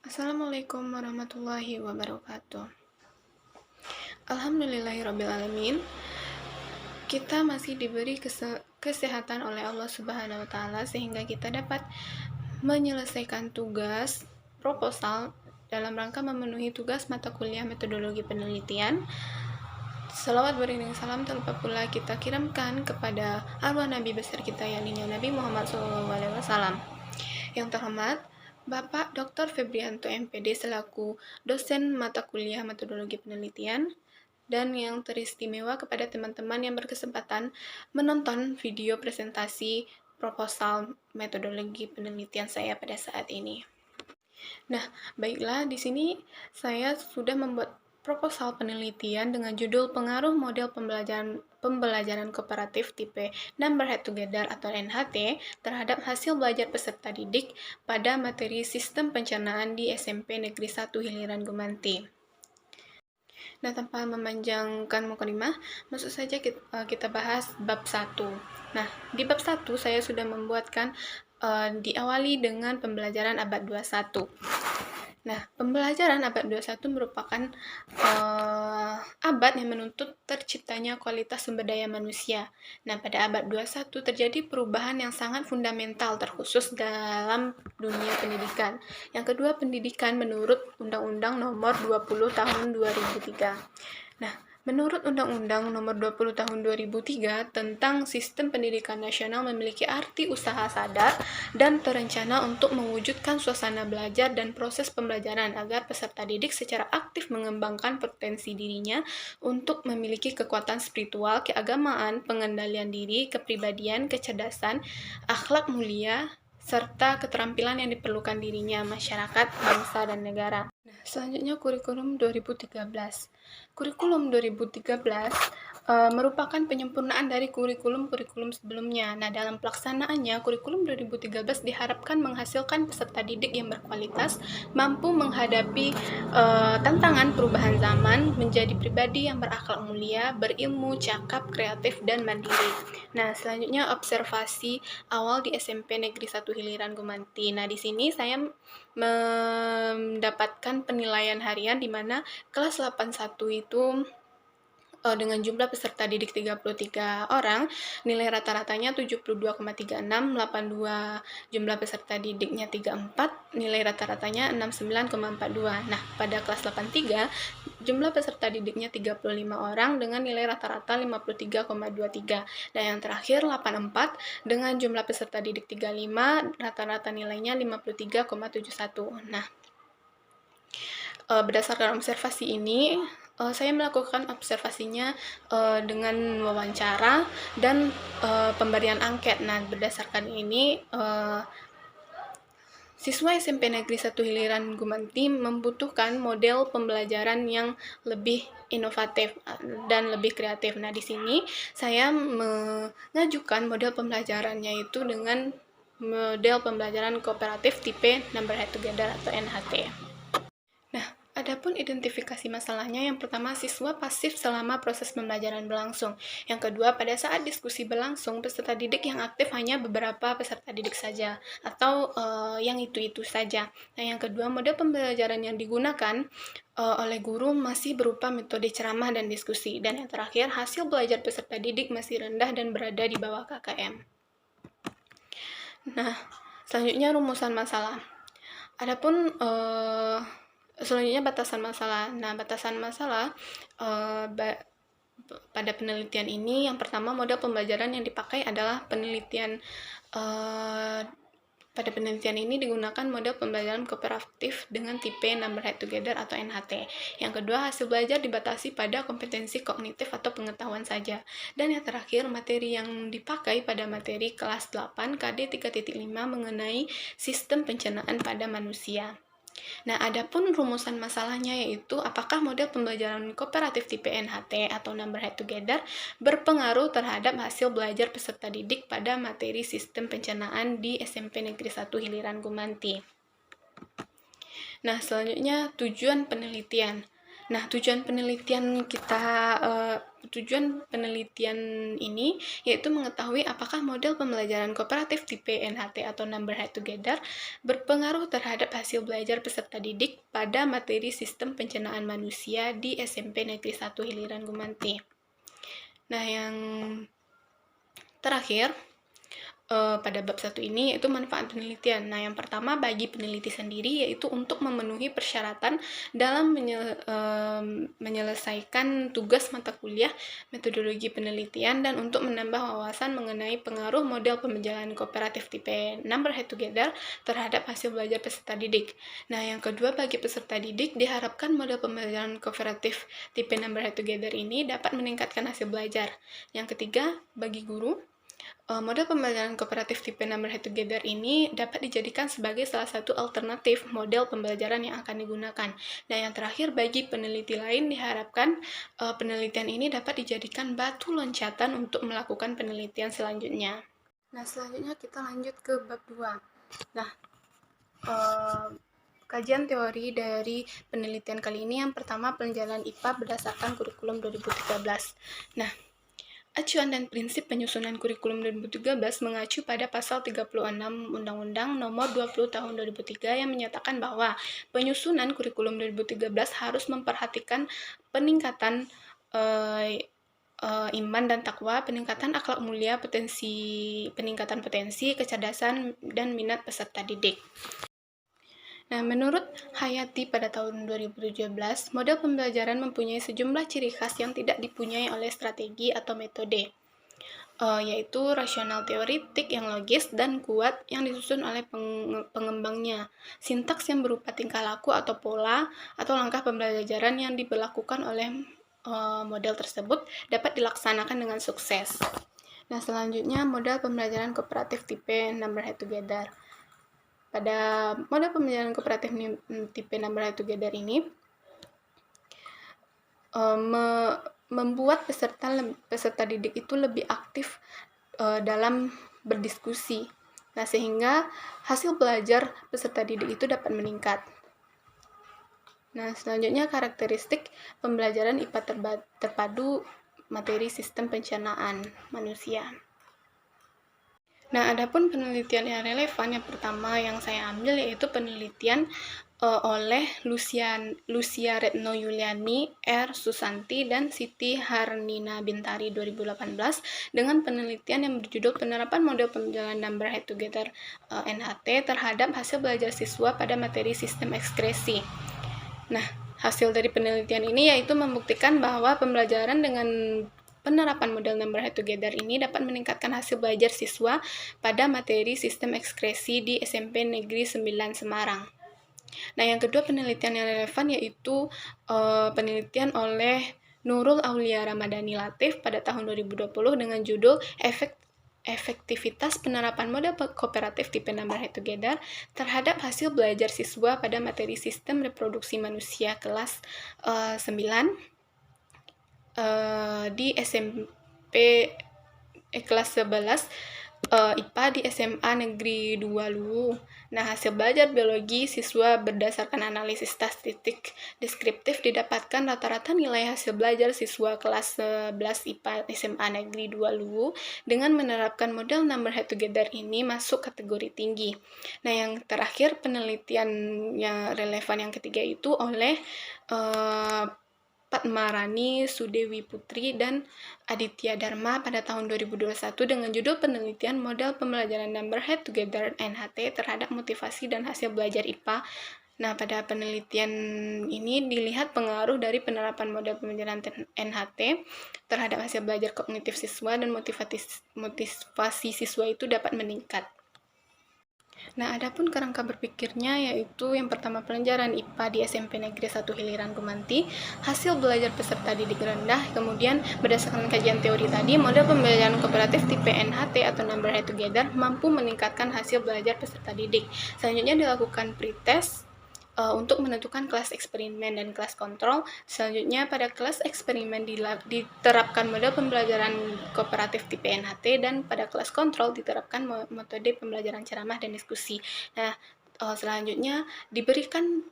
Assalamualaikum warahmatullahi wabarakatuh. Alhamdulillahirrabbilalamin. Kita masih diberi kesehatan oleh Allah Subhanahu wa Ta'ala, sehingga kita dapat menyelesaikan tugas proposal dalam rangka memenuhi tugas mata kuliah metodologi penelitian. Salawat beriring salam tak lupa pula kita kirimkan kepada arwah Nabi besar kita, yakni Nabi Muhammad SAW. Yang terhormat Bapak Dr. Febrianto MPD selaku dosen mata kuliah metodologi penelitian, dan yang teristimewa kepada teman-teman yang berkesempatan menonton video presentasi proposal metodologi penelitian saya pada saat ini. Nah, baiklah, di sini saya sudah membuat proposal penelitian dengan judul Pengaruh Model Pembelajaran Kooperatif Tipe Number Head Together atau NHT terhadap hasil belajar peserta didik pada materi Sistem Pencernaan di SMP Negeri 1 Hiliran Gumanti. Nah, tanpa memanjangkan mukadimah, langsung saja kita bahas bab 1. Nah, di bab 1 saya sudah membuatkan diawali dengan pembelajaran abad 21. Nah, pembelajaran abad 21 merupakan abad yang menuntut terciptanya kualitas sumber daya manusia. Nah, pada abad 21 terjadi perubahan yang sangat fundamental terkhusus dalam dunia pendidikan. Yang kedua, pendidikan menurut Undang-Undang Nomor 20 Tahun 2003. Nah, menurut Undang-Undang Nomor 20 Tahun 2003 tentang Sistem Pendidikan Nasional memiliki arti usaha sadar dan terencana untuk mewujudkan suasana belajar dan proses pembelajaran agar peserta didik secara aktif mengembangkan potensi dirinya untuk memiliki kekuatan spiritual, keagamaan, pengendalian diri, kepribadian, kecerdasan, akhlak mulia, serta keterampilan yang diperlukan dirinya, masyarakat, bangsa, dan negara. Nah, selanjutnya kurikulum 2013. Kurikulum 2013 merupakan penyempurnaan dari kurikulum-kurikulum sebelumnya. Nah, dalam pelaksanaannya, kurikulum 2013 diharapkan menghasilkan peserta didik yang berkualitas, mampu menghadapi tantangan perubahan zaman, menjadi pribadi yang berakhlak mulia, berilmu, cakap, kreatif, dan mandiri. Nah, selanjutnya observasi awal di SMP Negeri 1 Hiliran Gumanti. Nah, di sini saya mendapatkan penilaian harian di mana kelas 81 itu dengan jumlah peserta didik 33 orang, nilai rata-ratanya 72,36, 82 jumlah peserta didiknya 34, nilai rata-ratanya 69,42. Nah, pada kelas 83, jumlah peserta didiknya 35 orang dengan nilai rata-rata 53,23. Dan yang terakhir 84 dengan jumlah peserta didik 35, rata-rata nilainya 53,71. Nah, berdasarkan observasi ini, saya melakukan observasinya dengan wawancara dan pemberian angket. Nah, berdasarkan ini, siswa SMP Negeri 1 Hiliran Gumanti membutuhkan model pembelajaran yang lebih inovatif dan lebih kreatif. Nah, di sini saya mengajukan model pembelajarannya itu dengan model pembelajaran kooperatif tipe Number Head Together atau NHT. Nah, adapun identifikasi masalahnya, yang pertama, siswa pasif selama proses pembelajaran berlangsung. Yang kedua, pada saat diskusi berlangsung, peserta didik yang aktif hanya beberapa peserta didik saja, atau yang itu-itu saja. Nah, yang kedua, model pembelajaran yang digunakan oleh guru masih berupa metode ceramah dan diskusi. Dan yang terakhir, hasil belajar peserta didik masih rendah dan berada di bawah KKM. Nah, selanjutnya rumusan masalah. Adapun selanjutnya batasan masalah. Nah, batasan masalah pada penelitian ini, yang pertama, model pembelajaran yang dipakai adalah penelitian pada penelitian ini digunakan model pembelajaran kooperatif dengan tipe Number Head Together atau NHT. Yang kedua, hasil belajar dibatasi pada kompetensi kognitif atau pengetahuan saja. Dan yang terakhir, materi yang dipakai pada materi kelas 8 KD 3.5 mengenai sistem pencernaan pada manusia. Nah, adapun rumusan masalahnya yaitu apakah model pembelajaran kooperatif tipe NHT atau Number Head Together berpengaruh terhadap hasil belajar peserta didik pada materi sistem pencernaan di SMP Negeri 1 Hiliran Gumanti. Nah, selanjutnya tujuan penelitian. Nah, tujuan penelitian ini yaitu mengetahui apakah model pembelajaran kooperatif tipe NHT atau Number Head Together berpengaruh terhadap hasil belajar peserta didik pada materi sistem pencernaan manusia di SMP Negeri 1 Hiliran Gumanti. Nah, yang terakhir, pada bab 1 ini yaitu manfaat penelitian. Nah, yang pertama bagi peneliti sendiri yaitu untuk memenuhi persyaratan dalam menyelesaikan tugas mata kuliah metodologi penelitian dan untuk menambah wawasan mengenai pengaruh model pembelajaran kooperatif tipe Number Head Together terhadap hasil belajar peserta didik. Nah, yang kedua bagi peserta didik diharapkan model pembelajaran kooperatif tipe Number Head Together ini dapat meningkatkan hasil belajar. Yang ketiga, bagi guru, model pembelajaran kooperatif tipe Number Head Together ini dapat dijadikan sebagai salah satu alternatif model pembelajaran yang akan digunakan. Dan yang terakhir, bagi peneliti lain diharapkan penelitian ini dapat dijadikan batu loncatan untuk melakukan penelitian selanjutnya. Nah, selanjutnya kita lanjut ke bab 2. Nah, kajian teori dari penelitian kali ini yang pertama penilaian IPA berdasarkan kurikulum 2013. Nah, acuan dan prinsip penyusunan kurikulum 2013 mengacu pada pasal 36 Undang-Undang Nomor 20 Tahun 2003 yang menyatakan bahwa penyusunan kurikulum 2013 harus memperhatikan peningkatan iman dan takwa, peningkatan akhlak mulia, peningkatan potensi, kecerdasan, dan minat peserta didik. Nah, menurut Hayati pada tahun 2017, model pembelajaran mempunyai sejumlah ciri khas yang tidak dipunyai oleh strategi atau metode, yaitu rasional teoritik yang logis dan kuat yang disusun oleh pengembangnya, sintaks yang berupa tingkah laku atau pola, atau langkah pembelajaran yang diberlakukan oleh model tersebut dapat dilaksanakan dengan sukses. Nah, selanjutnya model pembelajaran kooperatif tipe Number Head Together. Pada model pembelajaran kooperatif tipe Number Head Together ini membuat peserta didik itu lebih aktif dalam berdiskusi. Nah, sehingga hasil belajar peserta didik itu dapat meningkat. Nah, selanjutnya karakteristik pembelajaran IPA terpadu materi sistem pencernaan manusia. Nah, adapun penelitian yang relevan yang pertama yang saya ambil yaitu penelitian oleh Lucia Retno Yuliani, R. Susanti, dan Siti Harnina Bintari 2018 dengan penelitian yang berjudul penerapan model pembelajaran Number Head Together NHT terhadap hasil belajar siswa pada materi sistem ekskresi. Nah, hasil dari penelitian ini yaitu membuktikan bahwa pembelajaran dengan penerapan model Number Head Together ini dapat meningkatkan hasil belajar siswa pada materi sistem ekskresi di SMP Negeri 9 Semarang. Nah, yang kedua penelitian yang relevan yaitu penelitian oleh Nurul Aulia Ramadhani Latif pada tahun 2020 dengan judul efektivitas penerapan model kooperatif tipe Number Head Together terhadap hasil belajar siswa pada materi sistem reproduksi manusia kelas 9 di SMP kelas 11 IPA di SMA Negeri 2 Luwu. Nah, hasil belajar biologi siswa berdasarkan analisis statistik deskriptif didapatkan rata-rata nilai hasil belajar siswa kelas 11 IPA SMA Negeri 2 Luwu dengan menerapkan model Number Head Together ini masuk kategori tinggi. Nah, yang terakhir penelitian yang relevan yang ketiga itu oleh Padmarani Sudewi Putri dan Aditya Dharma pada tahun 2021 dengan judul penelitian model pembelajaran Number Head Together NHT terhadap motivasi dan hasil belajar IPA. Nah, pada penelitian ini dilihat pengaruh dari penerapan model pembelajaran NHT terhadap hasil belajar kognitif siswa dan motivasi siswa itu dapat meningkat. Nah, adapun kerangka berpikirnya yaitu yang pertama pelajaran IPA di SMP Negeri 1 Hiliran Gumanti, hasil belajar peserta didik rendah, kemudian berdasarkan kajian teori tadi, model pembelajaran kooperatif tipe NHT atau Number Head Together mampu meningkatkan hasil belajar peserta didik. Selanjutnya dilakukan pretest untuk menentukan kelas eksperimen dan kelas kontrol. Selanjutnya pada kelas eksperimen diterapkan model pembelajaran kooperatif tipe NHT dan pada kelas kontrol diterapkan metode pembelajaran ceramah dan diskusi. Nah, selanjutnya diberikan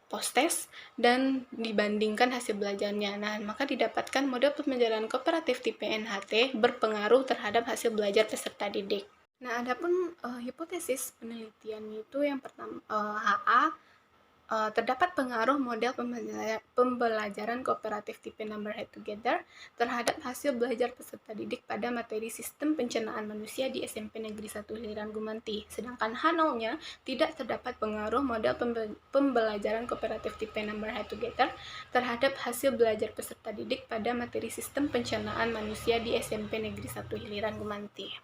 post-test dan dibandingkan hasil belajarnya. Nah, maka didapatkan model pembelajaran kooperatif tipe NHT berpengaruh terhadap hasil belajar peserta didik. Nah, adapun hipotesis penelitian itu yang pertama HA terdapat pengaruh model pembelajaran kooperatif tipe Number Head Together terhadap hasil belajar peserta didik pada materi sistem pencernaan manusia di SMP Negeri 1 Hiliran Gumanti. Sedangkan H0-nya tidak terdapat pengaruh model pembelajaran kooperatif tipe Number Head Together terhadap hasil belajar peserta didik pada materi sistem pencernaan manusia di SMP Negeri 1 Hiliran Gumanti.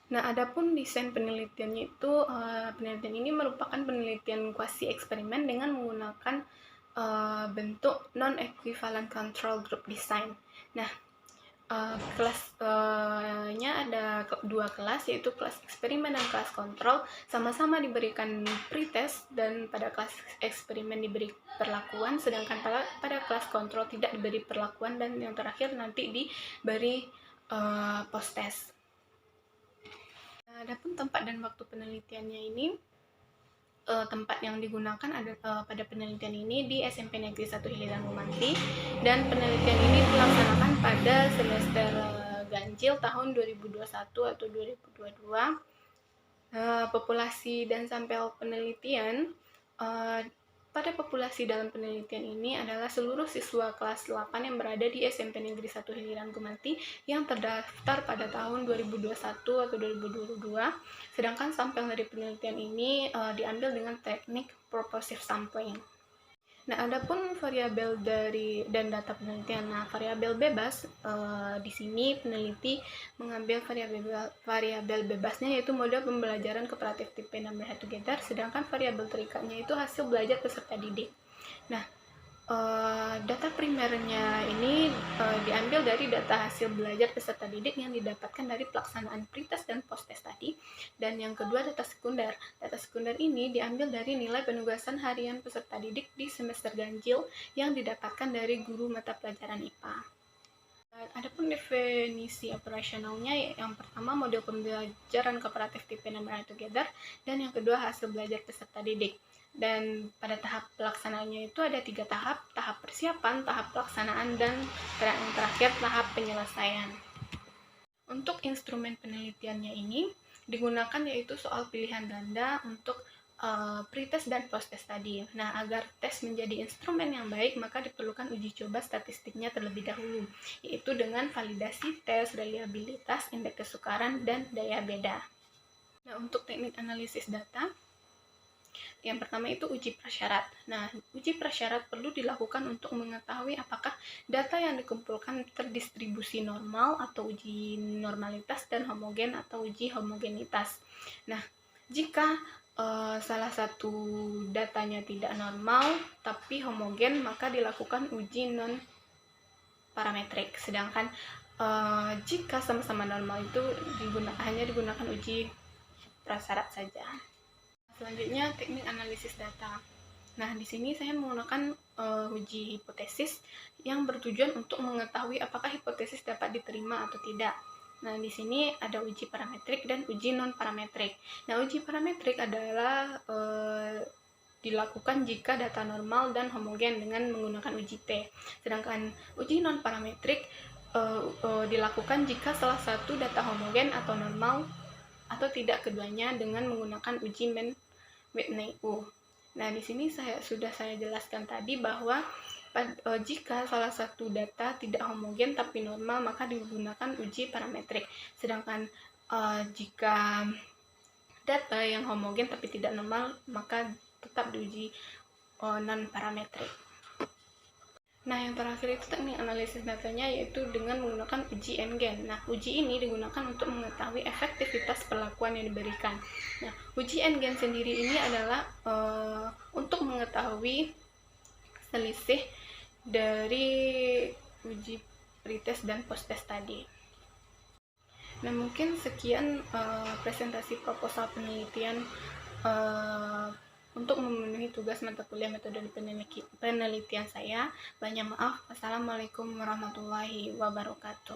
Nah, adapun desain penelitiannya itu, penelitian ini merupakan penelitian kuasi eksperimen dengan menggunakan bentuk non-equivalent control group design. Nah, kelasnya ada dua kelas, yaitu kelas eksperimen dan kelas kontrol, sama-sama diberikan pretest dan pada kelas eksperimen diberi perlakuan, sedangkan pada kelas kontrol tidak diberi perlakuan, dan yang terakhir nanti diberi post-test. Adapun tempat dan waktu penelitiannya ini, tempat yang digunakan pada penelitian ini di SMP Negeri 1 Hiliran Gumanti, dan penelitian ini dilaksanakan pada semester ganjil tahun 2021 atau 2022. Populasi dan sampel penelitian, pada populasi dalam penelitian ini adalah seluruh siswa kelas 8 yang berada di SMP Negeri 1 Hiliran Gumanti yang terdaftar pada tahun 2021 atau 2022. Sedangkan sampel dari penelitian ini diambil dengan teknik purposive sampling. Nah, adapun variabel dan data penelitian. Nah, variabel bebas di sini peneliti mengambil variabel bebasnya yaitu model pembelajaran kooperatif tipe Number Head Together, sedangkan variabel terikatnya itu hasil belajar peserta didik. Nah, data primernya ini diambil dari data hasil belajar peserta didik yang didapatkan dari pelaksanaan pretest dan post-test tadi. Dan yang kedua, data sekunder. Data sekunder ini diambil dari nilai penugasan harian peserta didik di semester ganjil yang didapatkan dari guru mata pelajaran IPA. Adapun definisi operasionalnya, yang pertama model pembelajaran kooperatif tipe Number Head Together, dan yang kedua hasil belajar peserta didik. Dan pada tahap pelaksanaannya itu ada 3 tahap: tahap persiapan, tahap pelaksanaan, dan yang terakhir tahap penyelesaian. Untuk instrumen penelitiannya ini digunakan yaitu soal pilihan ganda untuk pretest dan post-test tadi. Nah, agar tes menjadi instrumen yang baik, maka diperlukan uji coba statistiknya terlebih dahulu, yaitu dengan validasi tes, reliabilitas, indeks kesukaran, dan daya beda. Nah, untuk teknik analisis data, yang pertama itu uji prasyarat. Nah, uji prasyarat perlu dilakukan untuk mengetahui apakah data yang dikumpulkan terdistribusi normal atau uji normalitas, dan homogen atau uji homogenitas. Nah, jika salah satu datanya tidak normal tapi homogen, maka dilakukan uji non parametrik. Sedangkan jika sama-sama normal itu hanya digunakan uji prasyarat saja. Selanjutnya, teknik analisis data. Nah, di sini saya menggunakan uji hipotesis yang bertujuan untuk mengetahui apakah hipotesis dapat diterima atau tidak. Nah, di sini ada uji parametrik dan uji non-parametrik. Nah, uji parametrik adalah dilakukan jika data normal dan homogen dengan menggunakan uji T. Sedangkan uji non-parametrik dilakukan jika salah satu data homogen atau normal atau tidak keduanya dengan menggunakan uji Whitney-U. Nah, di sini sudah saya jelaskan tadi bahwa jika salah satu data tidak homogen tapi normal, maka digunakan uji parametrik. Sedangkan jika data yang homogen tapi tidak normal, maka tetap diuji non-parametrik. Nah, yang terakhir itu teknik analisis datanya, yaitu dengan menggunakan uji N-gen. Nah, uji ini digunakan untuk mengetahui efektivitas perlakuan yang diberikan. Nah, uji N-gen sendiri ini adalah untuk mengetahui selisih dari uji pretest dan post-test tadi. Nah, mungkin sekian presentasi proposal penelitian untuk memenuhi tugas mata kuliah metode penelitian saya. Banyak maaf. Wassalamualaikum warahmatullahi wabarakatuh.